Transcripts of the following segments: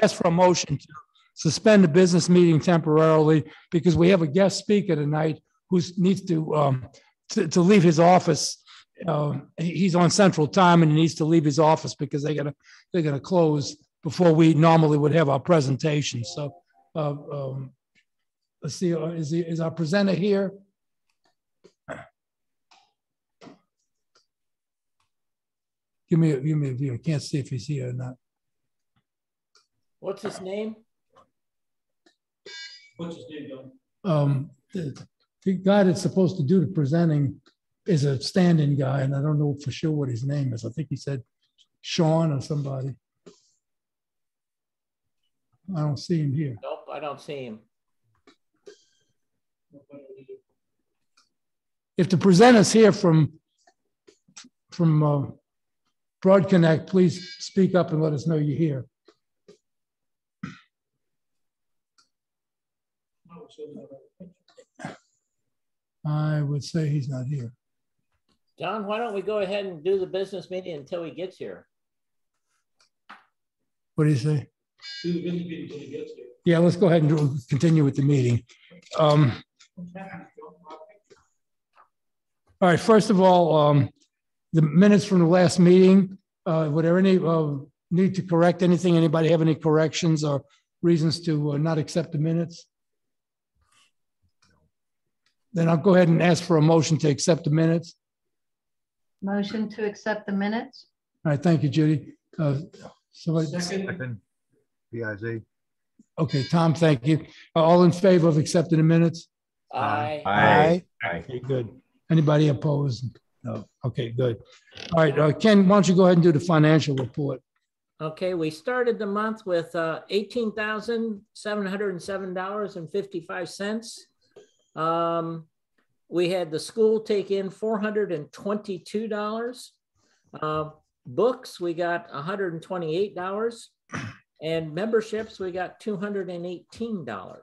ask for a motion to suspend the business meeting temporarily because we have a guest speaker tonight who needs to leave his office. He's on Central Time and he needs to leave his office because they're gonna close before we normally would have our presentation. So let's see, is our presenter here? Give me a view. I can't see if he's here or not. What's his name? What's his name, John? The guy that's supposed to do the presenting is a stand-in guy, and I don't know for sure what his name is. I think he said Sean or somebody. I don't see him here. Nope, I don't see him. If the presenter's here from BroadConnect, please speak up and let us know you're here. I would say he's not here. John, why don't we go ahead and do the business meeting until he gets here? What do you say? Do the business meeting until he gets here. Yeah, let's go ahead and continue with the meeting. All right, first of all, the minutes from the last meeting, were there any need to correct anything? Anybody have any corrections or reasons to not accept the minutes? Then I'll go ahead and ask for a motion to accept the minutes. Motion to accept the minutes. All right, thank you, Judy. Second. BIZ. Okay, Tom, thank you. All in favor of accepting the minutes? Aye. Aye. Okay, good. Anybody opposed? No. Okay, good. All right, Ken, why don't you go ahead and do the financial report? Okay, we started the month with $18,707.55. We had the school take in $422. Books, we got $128. And memberships, we got $218.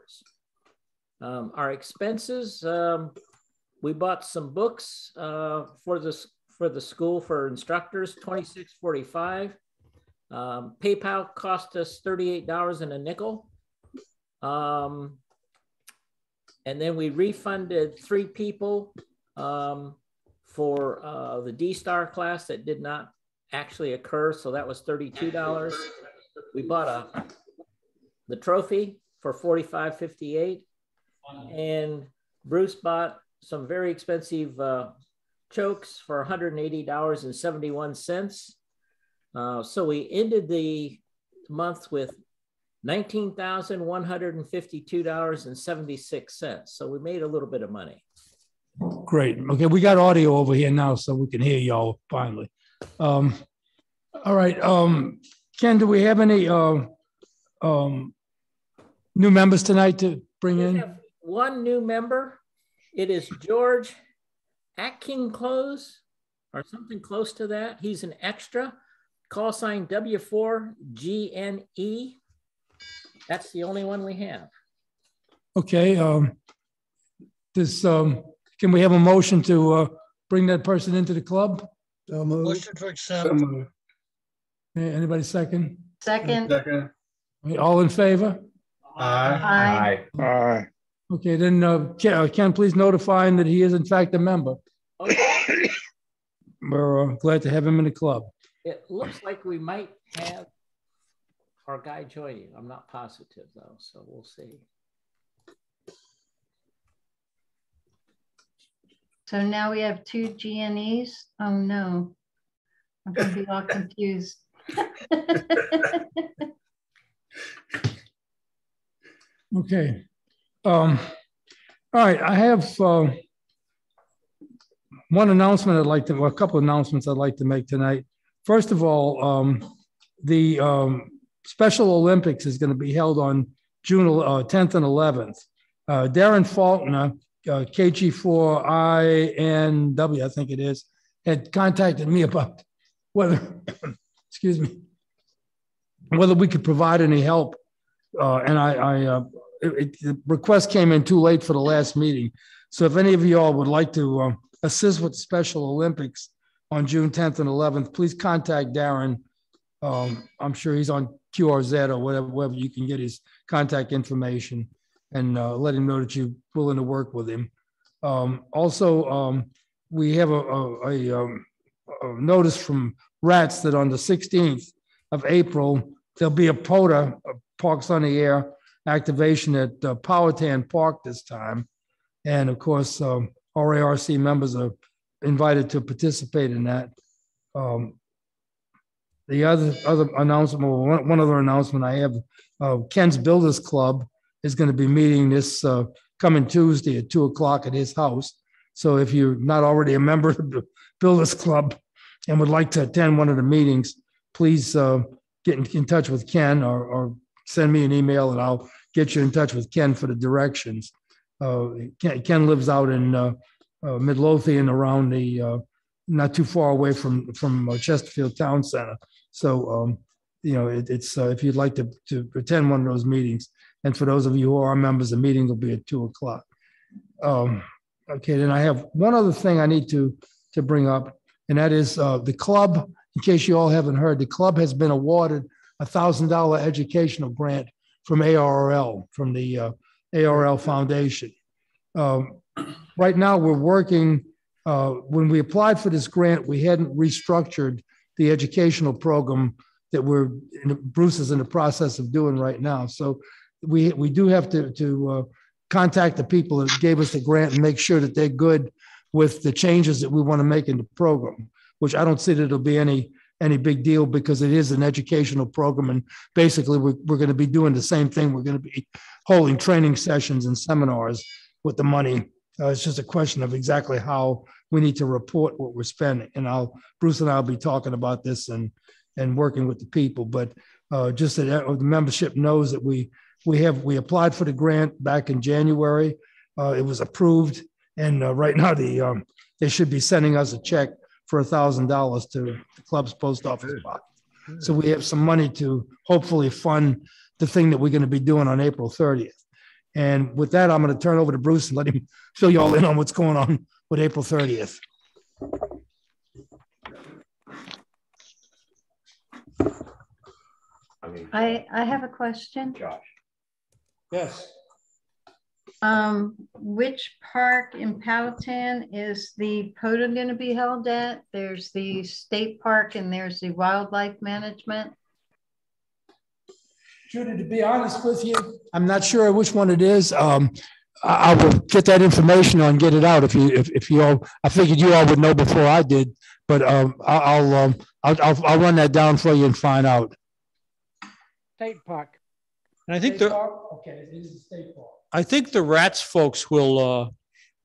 Our expenses, we bought some books for the school for instructors, $26.45. PayPal cost us $38 and a nickel. And then we refunded 3 people for the D-Star class that did not actually occur. So that was $32. We bought the trophy for $45.58. And Bruce bought some very expensive chokes for $180.71. So we ended the month with $19,152.76. So we made a little bit of money. Great. Okay, we got audio over here now, so we can hear y'all finally. All right, Ken, do we have any new members tonight to bring in? We have one new member. It is George Atkinclose or something close to that. He's an extra. Call sign W4GNE. That's the only one we have. Okay. Can we have a motion to bring that person into the club? Motion to accept. Okay, anybody second? Second. Second. All in favor? Aye. Aye. Okay, then Ken, please notify him that he is in fact a member. Okay. We're glad to have him in the club. It looks like we might have our guy joining. I'm not positive though, so we'll see. So now we have 2 GNEs. Oh no, I'm gonna be all confused. Okay. All right, I have one announcement I'd like to, well, a couple of announcements I'd like to make tonight. First of all, the Special Olympics is going to be held on June 10th and 11th. Darren Faulkner, KG4INW, I think it is, had contacted me about whether, excuse me, whether we could provide any help. And the request came in too late for the last meeting. So if any of you all would like to assist with Special Olympics on June 10th and 11th, please contact Darren I'm sure he's on QRZ or wherever you can get his contact information, and let him know that you're willing to work with him. Also, we have a notice from RATS that on the 16th of April, there'll be a POTA, Parks on the Air activation at Powhatan Park this time. And of course, RARC members are invited to participate in that. The other announcement, one other announcement I have, Ken's Builders Club is going to be meeting this coming Tuesday at 2 o'clock at his house. So if you're not already a member of the Builders Club and would like to attend one of the meetings, please get in touch with Ken or send me an email and I'll get you in touch with Ken for the directions. Ken lives out in Midlothian, around the not too far away from Chesterfield Town Center. So it's if you'd like to attend one of those meetings, and for those of you who are members, the meeting will be at 2 o'clock. Okay, then I have one other thing I need to bring up, and that is the club. In case you all haven't heard, the club has been awarded a $1,000 educational grant from ARRL, from the ARL Foundation. Right now, we're working. When we applied for this grant, we hadn't restructured the educational program that Bruce is in the process of doing right now. So we do have to contact the people that gave us the grant and make sure that they're good with the changes that we want to make in the program, which I don't see that it'll be any big deal because it is an educational program. And basically we're going to be doing the same thing. We're going to be holding training sessions and seminars with the money. It's just a question of exactly how we need to report what we're spending. And Bruce and I will be talking about this and working with the people. But just that the membership knows that we applied for the grant back in January. It was approved, and right now they should be sending us a check for $1,000 to the club's post office box. So we have some money to hopefully fund the thing that we're going to be doing on April 30th. And with that, I'm going to turn over to Bruce and let him fill you all in on what's going on with April 30th. I have a question. Josh. Yes. Which park in Powhatan is the POTA going to be held at? There's the state park and there's the wildlife management. Judy, to be honest with you, I'm not sure which one it is. I will get that information and get it out if you all. I figured you all would know before I did, but I'll run that down for you and find out. State park. And I think okay, it is the state park. I think the RATS folks will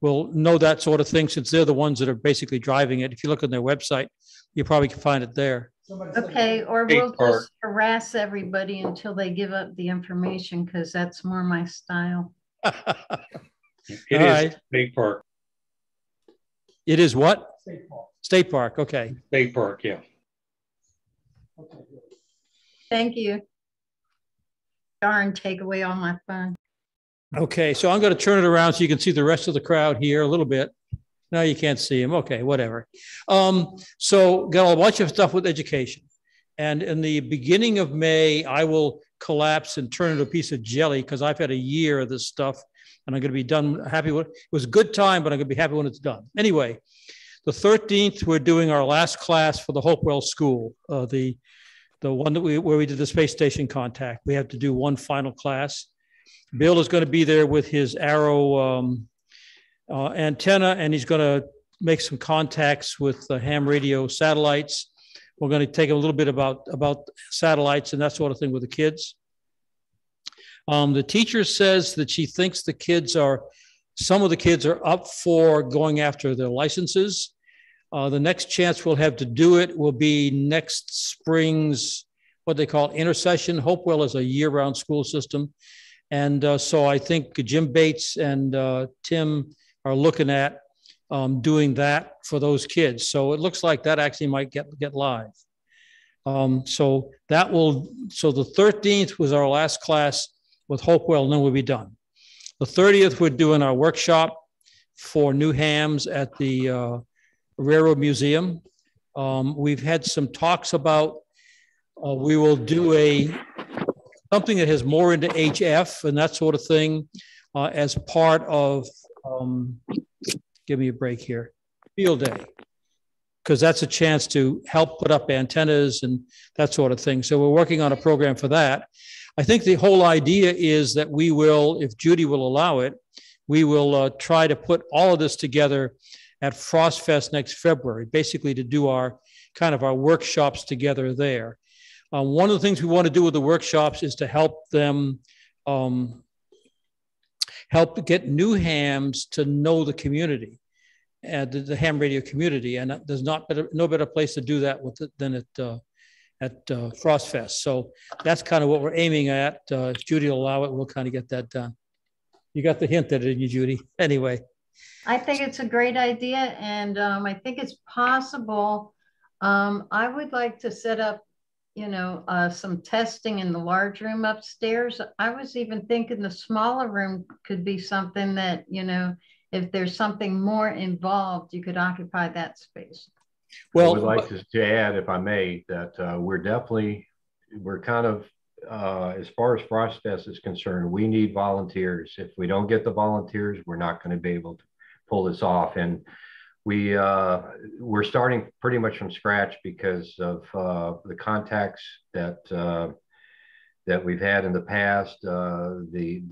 know that sort of thing, since they're the ones that are basically driving it. If you look on their website, you probably can find it there. Okay, or we'll just harass everybody until they give up the information, because that's more my style. It is state park. It is what? State park. State park, okay. State park, yeah. Okay, good. Thank you. Darn, take away all my fun. Okay, so I'm going to turn it around so you can see the rest of the crowd here a little bit. No, you can't see him. Okay, whatever. So got a bunch of stuff with education. And in the beginning of May, I will collapse and turn into a piece of jelly because I've had a year of this stuff and I'm going to be done happy with it. It was a good time, but I'm going to be happy when it's done. Anyway, the 13th, we're doing our last class for the Hopewell School, the one that where we did the space station contact. We have to do one final class. Bill is going to be there with his Arrow antenna, and he's going to make some contacts with the ham radio satellites. We're going to take a little bit about satellites and that sort of thing with the kids. The teacher says that she thinks some of the kids are up for going after their licenses. The next chance we'll have to do it will be next spring's, what they call intersession. Hopewell is a year-round school system. And so I think Jim Bates and Tim are looking at doing that for those kids. So it looks like that actually might get live. So the 13th was our last class with Hopewell, and then we'll be done. The 30th, we're doing our workshop for new hams at the Railroad Museum. We've had some talks about We will do something that has more into HF and that sort of thing as part of, give me a break here, field day. Because that's a chance to help put up antennas and that sort of thing. So we're working on a program for that. I think the whole idea is that we will, if Judy will allow it, we will try to put all of this together at FrostFest next February, basically to do our workshops together there. One of the things we want to do with the workshops is to help them help get new hams to know the community and the ham radio community. And there's no better place to do that than at FrostFest. So that's kind of what we're aiming at. If Judy will allow it, we'll kind of get that done. You got the hint, didn't you, Judy? Anyway. I think it's a great idea, and I think it's possible. I would like to set up, some testing in the large room upstairs. I was even thinking the smaller room could be something that, if there's something more involved, you could occupy that space. Well, I would like to add, if I may, that we're kind of, as far as FrostFest is concerned, we need volunteers. If we don't get the volunteers, we're not going to be able to pull this off. And we're starting pretty much from scratch because of the contacts that we've had in the past, the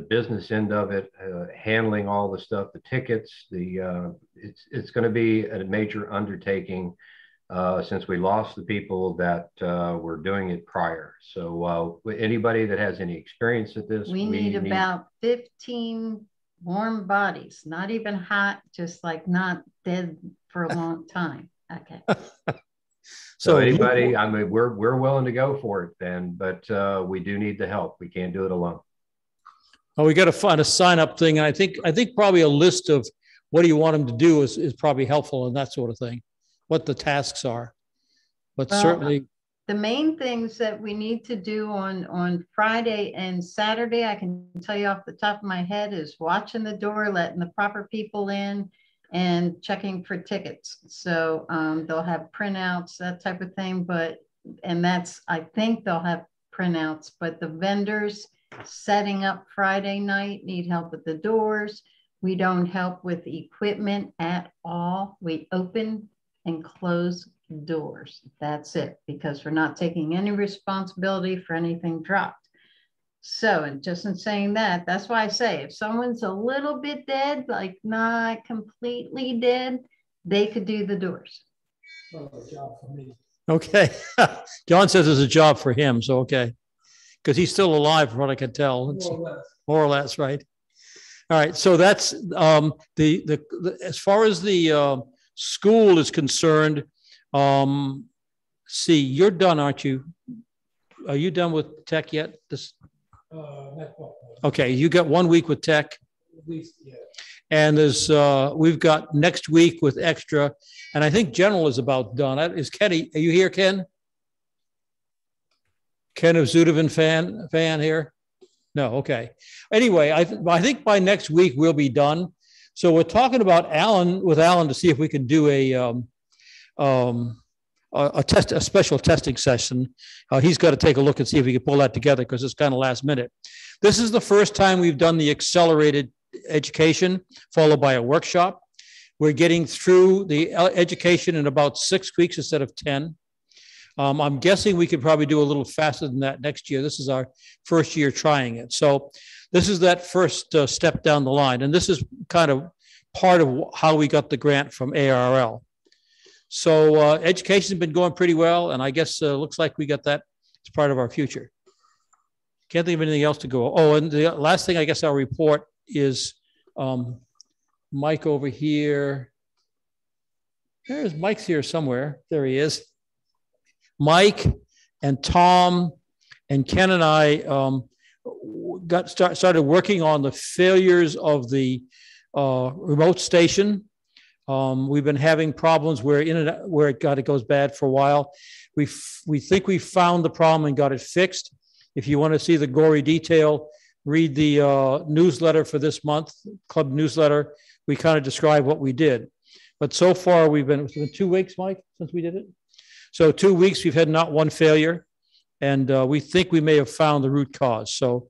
business end of it, handling all the stuff, the tickets, it's going to be a major undertaking since we lost the people that were doing it prior. So anybody that has any experience at this, we need about 15 warm bodies, not even hot, just like not dead for a long time. Okay. So anybody, I mean, we're willing to go for it then, but we do need the help. We can't do it alone. Well, we got to find a sign up thing. And I think probably a list of what do you want them to do is probably helpful and that sort of thing, what the tasks are. But certainly the main things that we need to do on Friday and Saturday, I can tell you off the top of my head, is watching the door, letting the proper people in, and checking for tickets. So they'll have printouts, that type of thing. I think they'll have printouts, but the vendors setting up Friday night need help with the doors. We don't help with equipment at all. We open and close doors. That's it, because we're not taking any responsibility for anything dropped. So, and just in saying that, that's why I say if someone's a little bit dead, like not completely dead, they could do the doors. Okay. John says there's a job for him. So, okay. Because he's still alive, from what I can tell. More or less, right? All right. So that's as far as the school is concerned. See, you're done, aren't you? Are you done with tech yet? Okay, you got 1 week with tech. At least, yeah. And there's we've got next week with extra, and I think general is about done. Is Kenny? Are you here, Ken? Ken of Zudovan fan here? No, okay. Anyway, I think by next week we'll be done. So we're talking about Alan to see if we can do a special testing session. He's got to take a look and see if we can pull that together because it's kind of last minute. This is the first time we've done the accelerated education followed by a workshop. We're getting through the education in about 6 weeks instead of 10. I'm guessing we could probably do a little faster than that next year. This is our first year trying it. So this is that first step down the line. And this is kind of part of how we got the grant from ARRL. So education has been going pretty well. And I guess looks like we got that as part of our future. Can't think of anything else to go. Oh, and the last thing I guess I'll report is Mike over here. Mike's here somewhere. There he is. Mike and Tom and Ken and I started working on the failures of the remote station. We've been having problems where it goes bad for a while. We think we found the problem and got it fixed. If you want to see the gory detail, read the newsletter for this month, club newsletter. We kind of describe what we did. But so far it's been 2 weeks, Mike, since we did it. So 2 weeks, we've had not one failure. And we think we may have found the root cause. So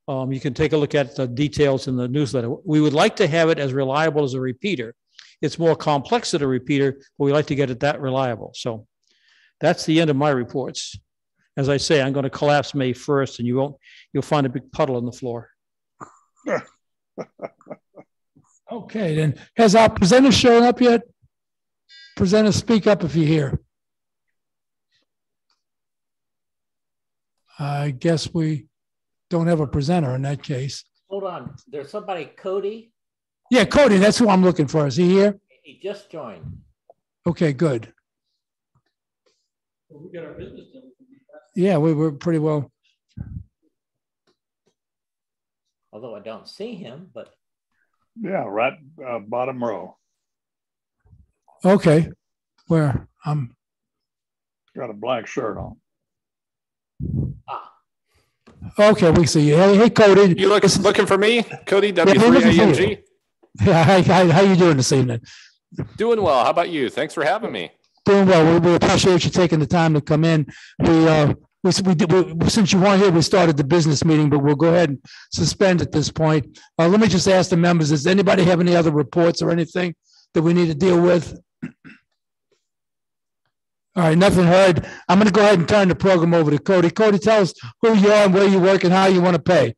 you can take a look at the details in the newsletter. We would like to have it as reliable as a repeater. It's more complex than a repeater, but we like to get it that reliable. So that's the end of my reports. As I say, I'm going to collapse May 1st, and you'll find a big puddle on the floor. Okay, then has our presenter shown up yet? Presenter, speak up if you're here. I guess we don't have a presenter in that case. Hold on. There's somebody, Cody. Yeah, Cody, that's who I'm looking for. Is he here? He just joined. Okay, good. We got our business done. Yeah, we were pretty well. Although I don't see him, but. Yeah, right, bottom row. Okay, where Got a black shirt on. Ah. Okay, we see you. Hey, Cody. You looking for me, Cody W3AMG? Yeah, how you doing this evening? Doing well. How about you? Thanks for having me. Doing well. We appreciate you taking the time to come in. Since you weren't here, we started the business meeting, but we'll go ahead and suspend at this point. Let me just ask the members: does anybody have any other reports or anything that we need to deal with? All right, nothing heard. I'm going to go ahead and turn the program over to Cody. Cody, tell us who you are and where you work and how you want to pay.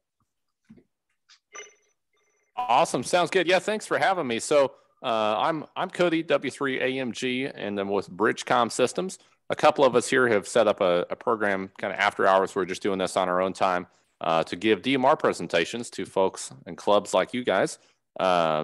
Awesome. Sounds good. Yeah, thanks for having me. So I'm Cody W3AMG, and I'm with Bridgecom Systems. A couple of us here have set up a program kind of after hours. We're just doing this on our own time to give DMR presentations to folks and clubs like you guys,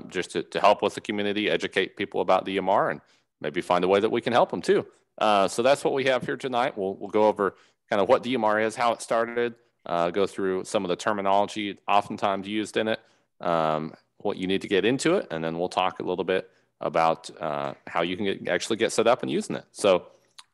just to help with the community, educate people about DMR, and maybe find a way that we can help them too. So that's what we have here tonight. We'll go over kind of what DMR is, how it started, go through some of the terminology oftentimes used in it, what you need to get into it, and then we'll talk a little bit about how you can actually get set up and using it. So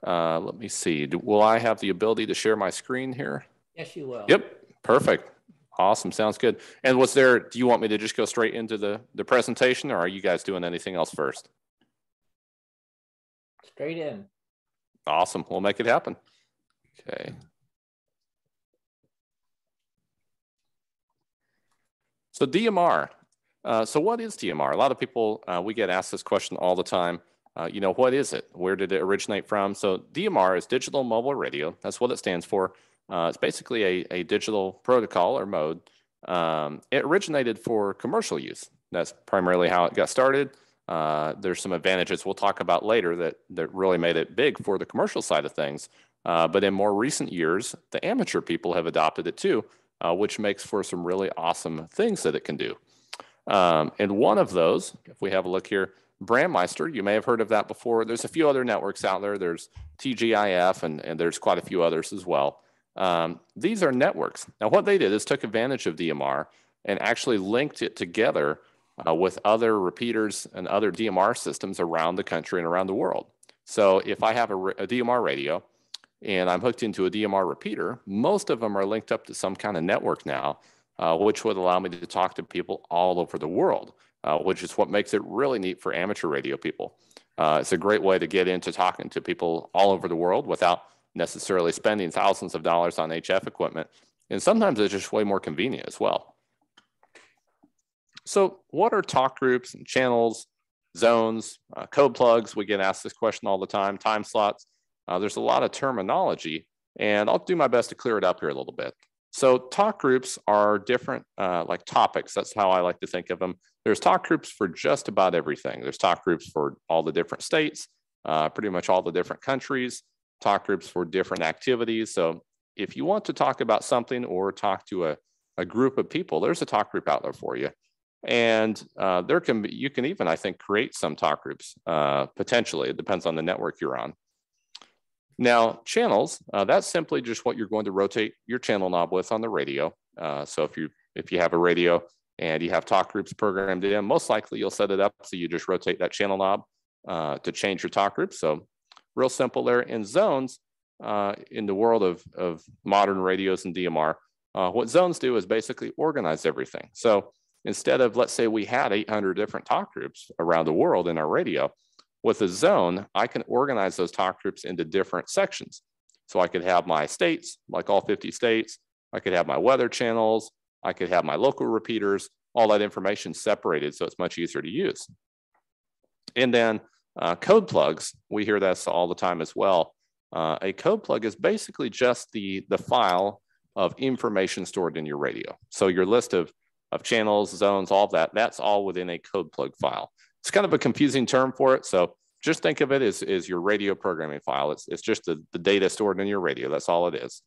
let me see. Will I have the ability to share my screen here? Yes, you will. Yep. Perfect. Awesome. Sounds good. And do you want me to just go straight into the presentation, or are you guys doing anything else first? Straight in. Awesome. We'll make it happen. Okay. So DMR. So what is DMR? A lot of people, we get asked this question all the time. What is it? Where did it originate from? So DMR is digital mobile radio. That's what it stands for. It's basically a digital protocol or mode. It originated for commercial use. That's primarily how it got started. There's some advantages we'll talk about later that really made it big for the commercial side of things. But in more recent years, the amateur people have adopted it too, which makes for some really awesome things that it can do. And one of those, if we have a look here, Brandmeister, you may have heard of that before. There's a few other networks out there. There's TGIF, and there's quite a few others as well. These are networks. Now, what they did is took advantage of DMR and actually linked it together with other repeaters and other DMR systems around the country and around the world. So if I have a DMR radio and I'm hooked into a DMR repeater, most of them are linked up to some kind of network now, which would allow me to talk to people all over the world, which is what makes it really neat for amateur radio people. It's a great way to get into talking to people all over the world without necessarily spending thousands of dollars on HF equipment. And sometimes it's just way more convenient as well. So what are talk groups and channels, zones, code plugs? We get asked this question all the time, time slots. There's a lot of terminology, and I'll do my best to clear it up here a little bit. So talk groups are different like topics. That's how I like to think of them. There's talk groups for just about everything. There's talk groups for all the different states, pretty much all the different countries, talk groups for different activities. So if you want to talk about something or talk to a group of people, there's a talk group out there for you. And you can even, I think, create some talk groups, potentially. It depends on the network you're on. Now, channels, that's simply just what you're going to rotate your channel knob with on the radio. So if you have a radio and you have talk groups programmed in, most likely you'll set it up so you just rotate that channel knob to change your talk group. So real simple there. In zones, in the world of modern radios and DMR, what zones do is basically organize everything. So instead of, let's say we had 800 different talk groups around the world in our radio, with a zone, I can organize those talk groups into different sections. So I could have my states, like all 50 states. I could have my weather channels. I could have my local repeaters, all that information separated so it's much easier to use. And then code plugs, we hear this all the time as well. A code plug is basically just the file of information stored in your radio. So your list of channels, zones, all of that, that's all within a code plug file. It's kind of a confusing term for it. So just think of it as your radio programming file. It's just the data stored in your radio. That's all it is.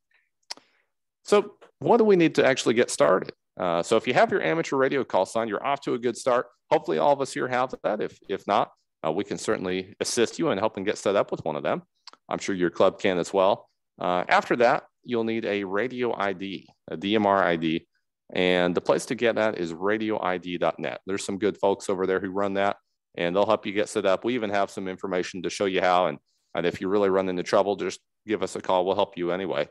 So what do we need to actually get started? So if you have your amateur radio call sign, you're off to a good start. Hopefully all of us here have that. If not, we can certainly assist you in helping get set up with one of them. I'm sure your club can as well. After that, you'll need a radio ID, a DMR ID. And the place to get that is radioid.net. There's some good folks over there who run that, and they'll help you get set up. We even have some information to show you how. And if you really run into trouble, just give us a call. We'll help you anyway.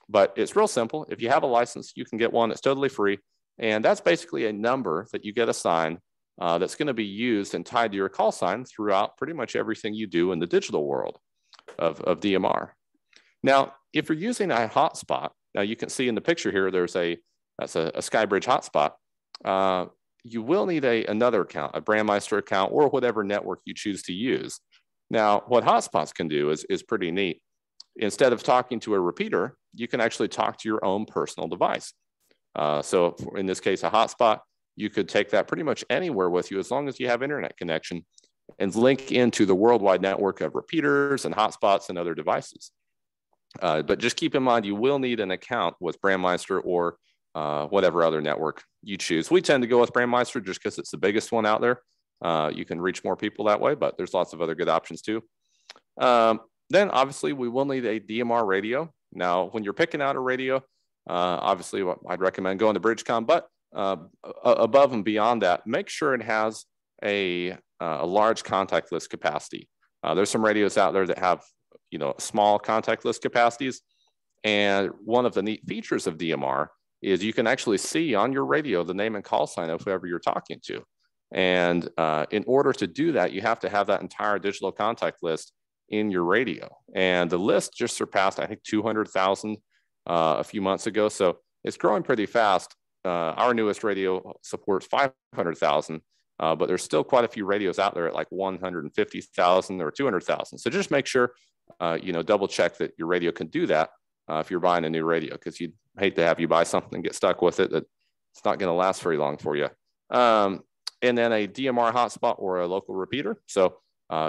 But it's real simple. If you have a license, you can get one. It's totally free. And that's basically a number that you get assigned that's going to be used and tied to your call sign throughout pretty much everything you do in the digital world of DMR. Now, if you're using a hotspot, now you can see in the picture here, that's a Skybridge hotspot. You will need another account, a Brandmeister account, or whatever network you choose to use. Now, what hotspots can do is pretty neat. Instead of talking to a repeater, you can actually talk to your own personal device. So in this case, a hotspot, you could take that pretty much anywhere with you as long as you have internet connection and link into the worldwide network of repeaters and hotspots and other devices. But just keep in mind, you will need an account with Brandmeister or whatever other network you choose. We tend to go with Brandmeister just because it's the biggest one out there. You can reach more people that way, but there's lots of other good options too. Then obviously we will need a DMR radio. Now, when you're picking out a radio, obviously I'd recommend going to Bridgecom, but above and beyond that, make sure it has a large contact list capacity. There's some radios out there that have, small contact list capacities. And one of the neat features of DMR is you can actually see on your radio the name and call sign of whoever you're talking to. And in order to do that, you have to have that entire digital contact list in your radio. And the list just surpassed, I think, 200,000 a few months ago. So it's growing pretty fast. Our newest radio supports 500,000, but there's still quite a few radios out there at like 150,000 or 200,000. So just make sure, double check that your radio can do that if you're buying a new radio, because you'd hate to have you buy something and get stuck with it that it's not going to last very long for you. And then a DMR hotspot or a local repeater. So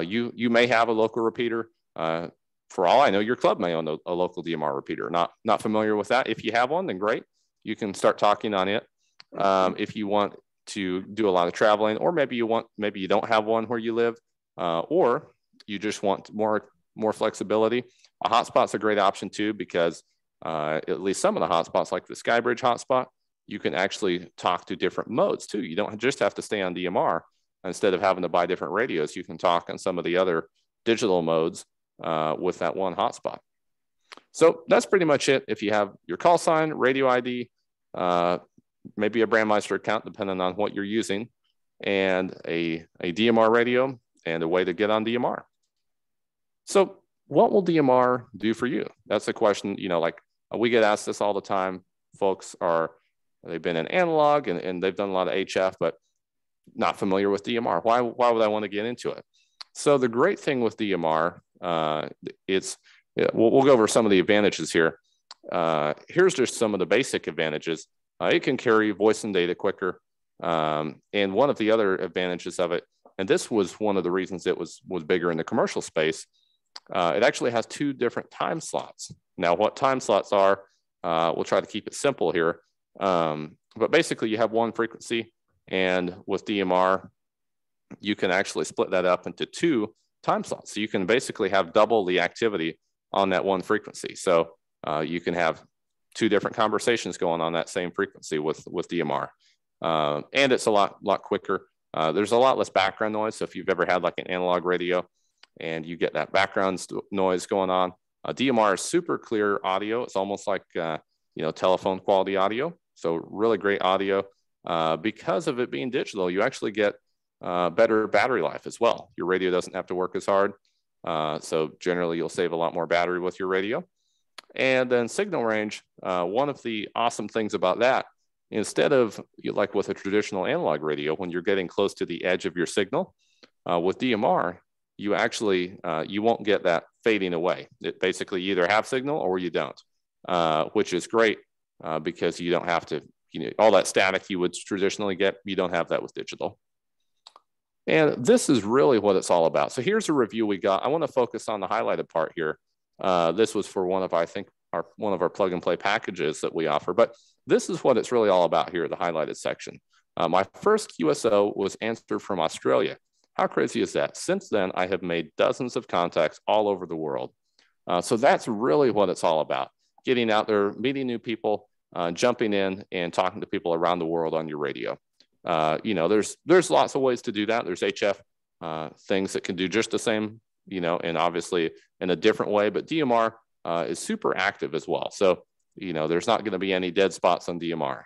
you may have a local repeater. For all I know, your club may own a local DMR repeater. Not familiar with that. If you have one, then great. You can start talking on it. If you want to do a lot of traveling, or maybe you don't have one where you live, or you just want more flexibility. A hotspot's a great option too, because at least some of the hotspots, like the Skybridge hotspot, you can actually talk to different modes too. You don't just have to stay on DMR. Instead of having to buy different radios, you can talk on some of the other digital modes with that one hotspot. So that's pretty much it. If you have your call sign, radio ID, maybe a Brandmeister account, depending on what you're using, and a DMR radio and a way to get on DMR. So what will DMR do for you? That's a question, we get asked this all the time. Folks they've been in analog and they've done a lot of HF, but not familiar with DMR. Why would I want to get into it? So the great thing with DMR, we'll go over some of the advantages here. Here's just some of the basic advantages. It can carry voice and data quicker. And one of the other advantages of it, and this was one of the reasons it was bigger in the commercial space, it actually has 2 different time slots. Now, what time slots are, we'll try to keep it simple here. But basically you have one frequency, and with DMR, you can actually split that up into 2 time slots. So you can basically have double the activity on that one frequency. So you can have 2 different conversations going on that same frequency with DMR. And it's a lot quicker. There's a lot less background noise. So if you've ever had like an analog radio and you get that background noise going on, DMR is super clear audio. It's almost like, telephone quality audio. So really great audio. Because of it being digital, you actually get better battery life as well. Your radio doesn't have to work as hard. So generally you'll save a lot more battery with your radio. And then signal range, one of the awesome things about that, instead of like with a traditional analog radio, when you're getting close to the edge of your signal, with DMR, you actually, you won't get that fading away. It basically you either have signal or you don't, which is great because you don't have to, all that static you would traditionally get, you don't have that with digital. And this is really what it's all about. So here's a review we got. I want to focus on the highlighted part here. This was for one of, I think, one of our plug and play packages that we offer, but this is what it's really all about here, the highlighted section. My first QSO was answered from Australia. How crazy is that? Since then, I have made dozens of contacts all over the world. So that's really what it's all about. Getting out there, meeting new people, jumping in and talking to people around the world on your radio. There's lots of ways to do that. There's HF things that can do just the same, and obviously in a different way, but DMR is super active as well. So, there's not going to be any dead spots on DMR.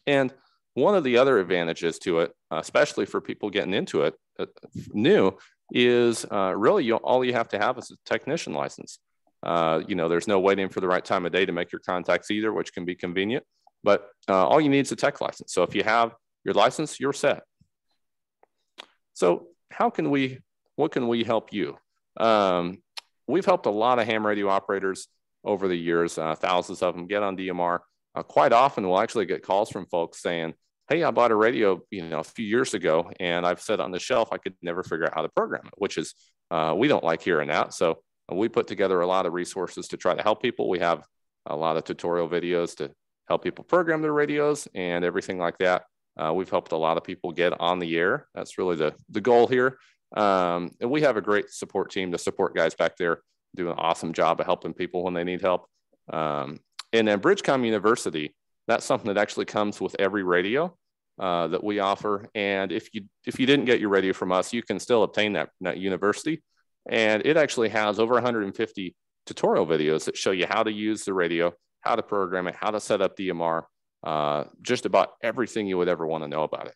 And one of the other advantages to it, especially for people getting into it new, is really all you have to have is a technician license. There's no waiting for the right time of day to make your contacts either, which can be convenient, but all you need is a tech license. So if you have your license, you're set. So what can we help you? We've helped a lot of ham radio operators over the years, thousands of them get on DMR. Quite often we'll actually get calls from folks saying, hey, I bought a radio, a few years ago, and I've set it on the shelf. I could never figure out how to program it, which is, we don't like hearing that. So we put together a lot of resources to try to help people. We have a lot of tutorial videos to help people program their radios and everything like that. We've helped a lot of people get on the air. That's really the goal here. And we have a great support team, the support guys back there do an awesome job of helping people when they need help. And then Bridgecom University, that's something that actually comes with every radio that we offer. And if you didn't get your radio from us, you can still obtain that university. And it actually has over 150 tutorial videos that show you how to use the radio, how to program it, how to set up DMR, just about everything you would ever want to know about it.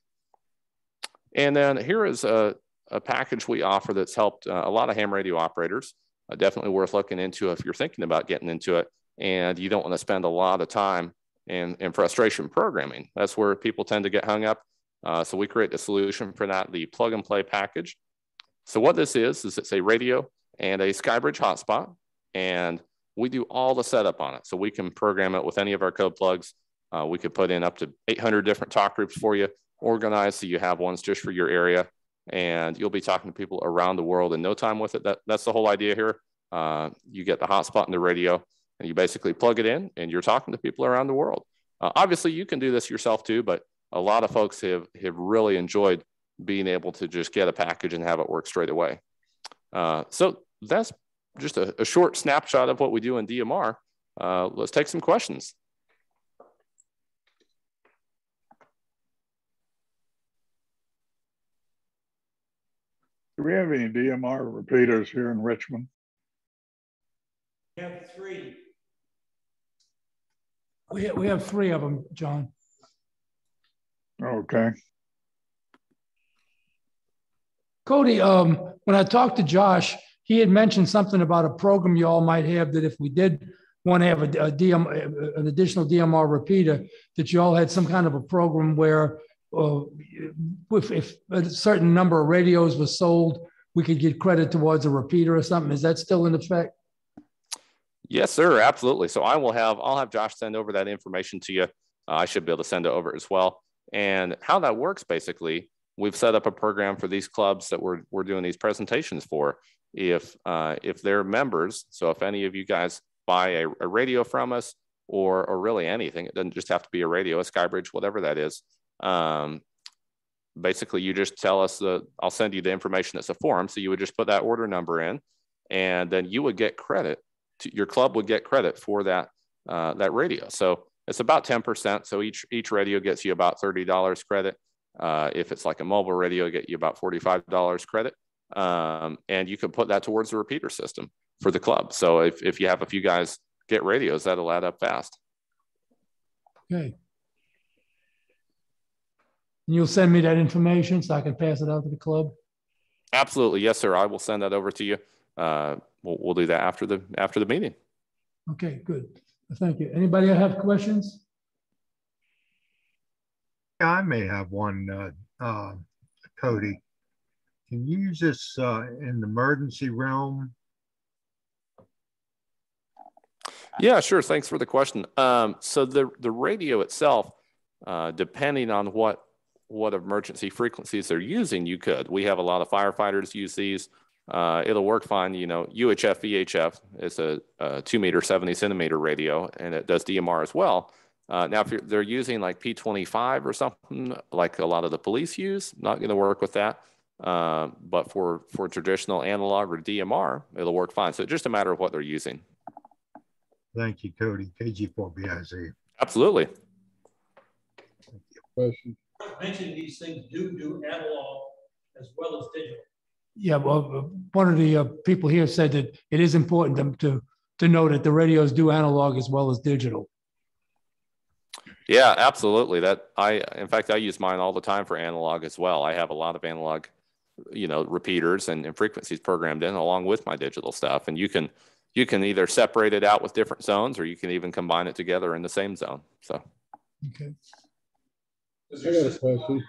And then here is a package we offer that's helped a lot of ham radio operators. Definitely worth looking into if you're thinking about getting into it and you don't want to spend a lot of time and frustration programming. That's where people tend to get hung up. So we create a solution for that, the plug and play package. So what this is it's a radio and a SkyBridge hotspot, and we do all the setup on it. So we can program it with any of our code plugs. We could put in up to 800 different talk groups for you, organized so you have ones just for your area, and you'll be talking to people around the world in no time with it. That's the whole idea here. You get the hotspot and the radio, and you basically plug it in, and you're talking to people around the world. Obviously, you can do this yourself too, but a lot of folks have really enjoyed being able to just get a package and have it work straight away. So that's just a short snapshot of what we do in DMR. Let's take some questions. Do we have any DMR repeaters here in Richmond? We have 3. We have 3 of them, John. Okay. Cody, when I talked to Josh, he had mentioned something about a program you all might have that if we did want to have an additional DMR repeater, that you all had some kind of a program where if a certain number of radios was sold, we could get credit towards a repeater or something. Is that still in effect? Yes, sir. Absolutely. So I'll have Josh send over that information to you. I should be able to send it over as well. And how that works, basically, we've set up a program for these clubs that we're doing these presentations for. If they're members, so if any of you guys buy a radio from us or really anything, it doesn't just have to be a radio, a SkyBridge, whatever that is. Basically, you just tell us I'll send you the information. It's a form. So you would just put that order number in, and then you would get credit. Your club would get credit for that radio. So it's about 10%. So each radio gets you about $30 credit. If it's like a mobile radio, get you about $45 credit. And you can put that towards the repeater system for the club. So if you have a few guys get radios, that'll add up fast. Okay. And you'll send me that information so I can pass it out to the club? Absolutely. Yes, sir. I will send that over to you. We'll do that after the meeting. Okay, good. Thank you. Anybody have questions? I may have one, Cody. Can you use this in the emergency realm? Yeah, sure. Thanks for the question. So the radio itself, depending on what emergency frequencies they're using, you could. We have a lot of firefighters use these. It'll work fine. You know, UHF VHF is a 2 meter 70 centimeter radio, and it does DMR as well. Now, if they're using like P25 or something like a lot of the police use, not going to work with that. But for traditional analog or DMR, it'll work fine. So it's just a matter of what they're using. Thank you, Cody. KG4BIZ. Absolutely. Question. Mentioned these things do analog as well as digital. Yeah, well, one of the people here said that it is important to know that the radios do analog as well as digital. Yeah, absolutely. In fact, I use mine all the time for analog as well. I have a lot of analog, repeaters and frequencies programmed in along with my digital stuff. And you can either separate it out with different zones, or you can even combine it together in the same zone. So. Okay. I got a question.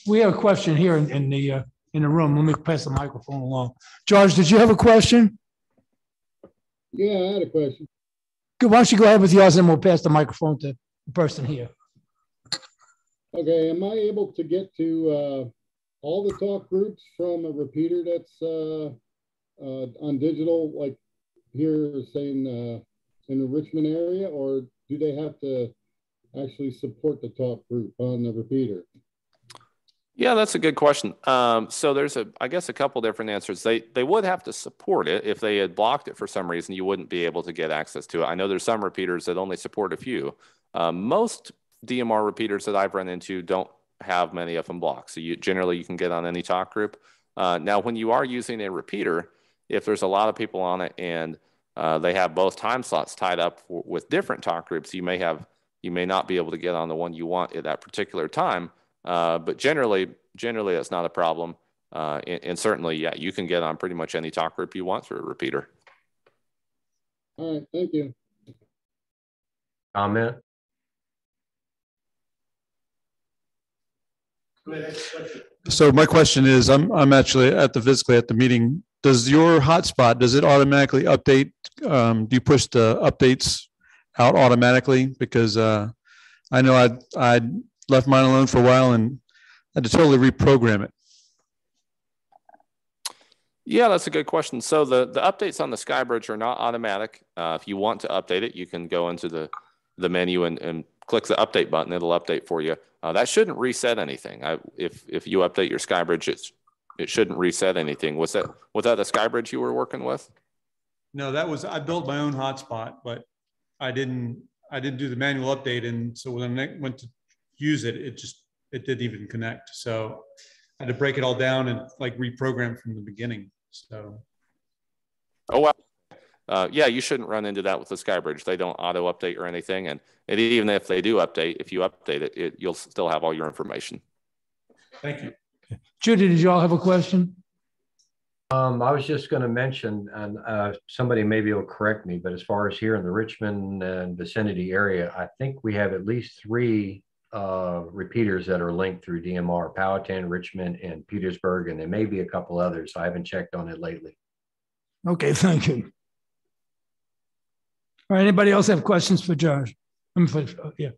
We have a question here in the room. Let me pass the microphone along. George, did you have a question? Yeah, I had a question. Good. Why don't you go ahead with yours, and we'll pass the microphone to the person here. Okay, am I able to get to all the talk groups from a repeater that's on digital, like here, saying in the Richmond area, or do they have to actually support the talk group on the repeater? Yeah, that's a good question. So there's I guess a couple different answers. They would have to support it. If they had blocked it for some reason, you wouldn't be able to get access to it. I know there's some repeaters that only support a few. Most DMR repeaters that I've run into don't have many of them blocked. So generally you can get on any talk group. Now, when you are using a repeater, if there's a lot of people on it and they have both time slots tied up with different talk groups, you may not be able to get on the one you want at that particular time. But generally that's not a problem. And certainly, yeah, you can get on pretty much any talk group you want through a repeater. All right, thank you. Comment? So my question is, I'm actually physically at the meeting. Does your hotspot, does it automatically update? Do you push the updates out automatically? Because I know I left mine alone for a while and had to totally reprogram it. Yeah, that's a good question. So the updates on the SkyBridge are not automatic. If you want to update it, you can go into the menu and click the update button. It'll update for you. That shouldn't reset anything. If you update your SkyBridge, it shouldn't reset anything. Was that the SkyBridge you were working with? No, I built my own hotspot, but I didn't do the manual update. And so when I went to use it, it didn't even connect. So I had to break it all down and like reprogram from the beginning. So. Oh, wow. Yeah, you shouldn't run into that with the SkyBridge. They don't auto update or anything. And even if they do update, if you update it, you'll still have all your information. Thank you. Judy, did you all have a question? I was just going to mention, and somebody maybe will correct me, but as far as here in the Richmond and vicinity area, I think we have at least 3 repeaters that are linked through DMR: Powhatan, Richmond, and Petersburg, and there may be a couple others. I haven't checked on it lately. Okay, thank you. All right, anybody else have questions for Josh? Yeah.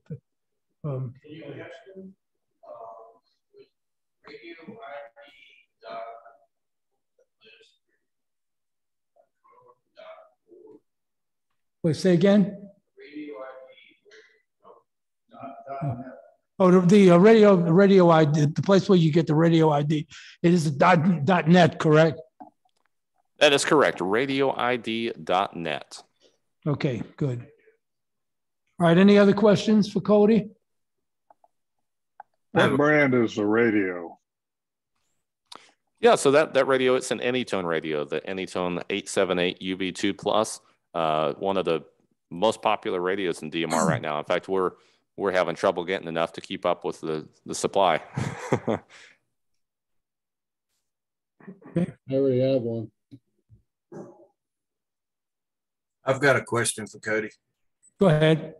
Wait, say again? Oh, the radio ID, the place where you get the radio ID, it is the .net, correct? That is correct, radioid.net. Okay, good. All right, any other questions for Cody? What brand is the radio? Yeah, so that radio, it's an Anytone radio, the Anytone 878 UV2 Plus, one of the most popular radios in DMR right now. In fact, we're we're having trouble getting enough to keep up with the supply. I already have one. I've got a question for Cody. Go ahead.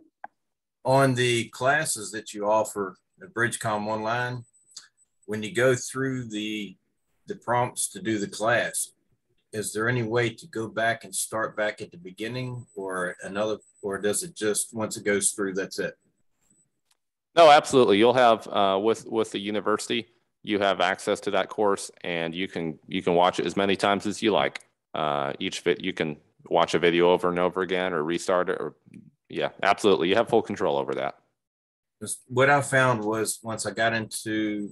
On the classes that you offer at BridgeCom Online, when you go through the prompts to do the class, is there any way to go back and start back at the beginning, or does it just, once it goes through, that's it? No, absolutely. You'll have with the university, you have access to that course, and you can watch it as many times as you like. You can watch a video over and over again, or restart it, or yeah, absolutely. You have full control over that. What I found was, once I got into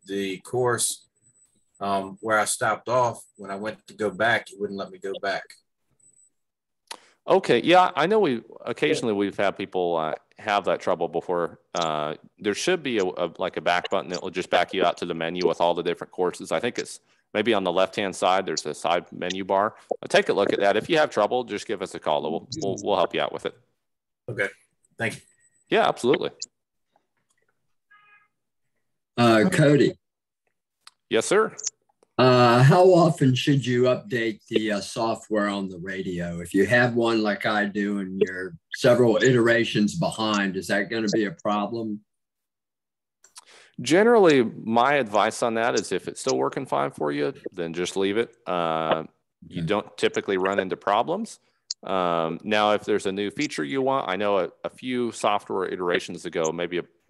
the course, where I stopped off, when I went to go back, it wouldn't let me go back. Okay, yeah, I know we've had people have that trouble before. There should be like a back button that will just back you out to the menu with all the different courses. I think it's maybe on the left-hand side, there's a side menu bar. Take a look at that. If you have trouble, just give us a call. We'll help you out with it. Okay, thank you. Yeah, absolutely. Cody. Yes, sir. How often should you update the software on the radio? If you have one like I do and you're several iterations behind, is that going to be a problem? Generally, my advice on that is if it's still working fine for you, then just leave it. You don't typically run into problems. Now, if there's a new feature you want, I know a few software iterations ago,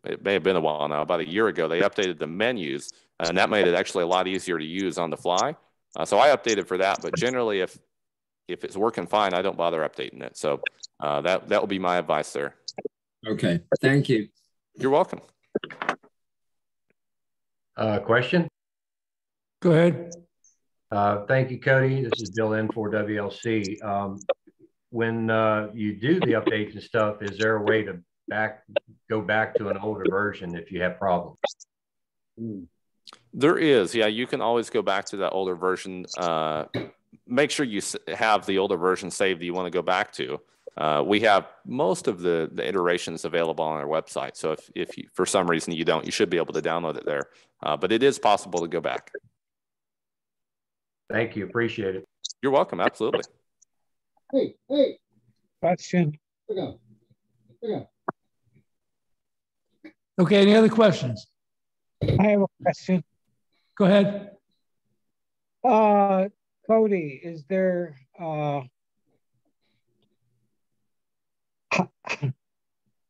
it may have been a while now, about a year ago, they updated the menus, and that made it actually a lot easier to use on the fly. So I updated for that, but generally if it's working fine, I don't bother updating it. So that will be my advice there. Okay, thank you. You're welcome. Question? Go ahead. Thank you, Cody. This is Bill in for WLC. When you do the updates and stuff, is there a way to go back to an older version if you have problems? There is, yeah. You can always go back to that older version. Make sure you have the older version saved that you want to go back to. We have most of the iterations available on our website. So if you, for some reason you don't, you should be able to download it there. But it is possible to go back. Thank you. Appreciate it. You're welcome. Absolutely. Hey. Question. Okay, any other questions? I have a question. Go ahead. Cody, is there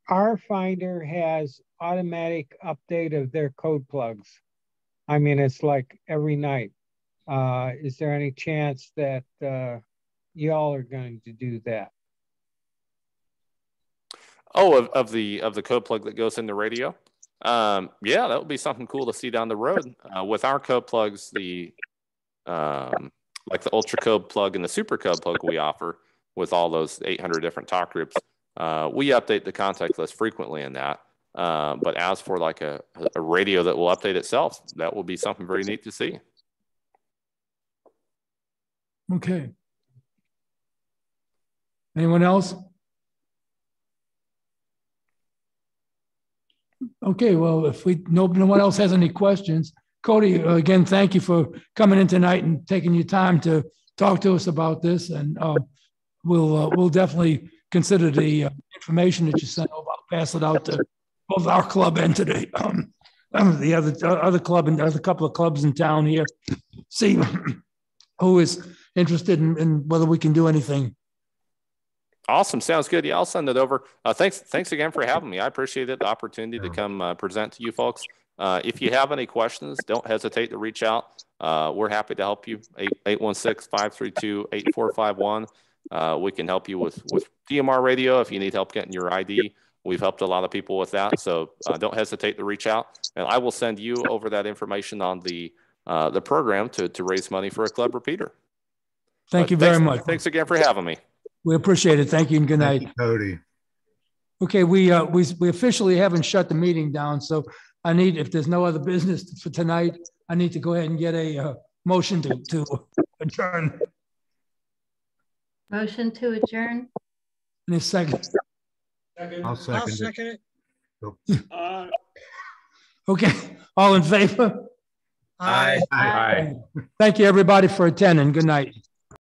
our Finder has automatic update of their code plugs. I mean, it's like every night. Is there any chance that y'all are going to do that? Oh, of the code plug that goes in the radio? Yeah, that would be something cool to see down the road. With our code plugs, like the ultra code plug and the super code plug we offer with all those 800 different talk groups, we update the contact list frequently in that. But as for like a radio that will update itself, that will be something very neat to see. Okay. Anyone else? Okay, well, if no one else has any questions, Cody, again, thank you for coming in tonight and taking your time to talk to us about this. And we'll definitely consider the information that you sent over. I'll pass it out to both our club and to the other club and other couple of clubs in town here. See who is interested in whether we can do anything. Awesome. Sounds good. Yeah, I'll send it over. Thanks again for having me. I appreciate it, the opportunity to come present to you folks. If you have any questions, don't hesitate to reach out. We're happy to help you. 816-532-8451. We can help you with DMR radio if you need help getting your ID. We've helped a lot of people with that. So don't hesitate to reach out. And I will send you over that information on the program to raise money for a club repeater. Thank you very much. Thanks again for having me. We appreciate it. Thank you and good night. Thank you, Cody. Okay, we officially haven't shut the meeting down, so I need, if there's no other business for tonight, I need to go ahead and get a motion to adjourn. Motion to adjourn. In a second. I'll second it. Okay, all in favor? Aye. Aye. Thank you, everybody, for attending. Good night.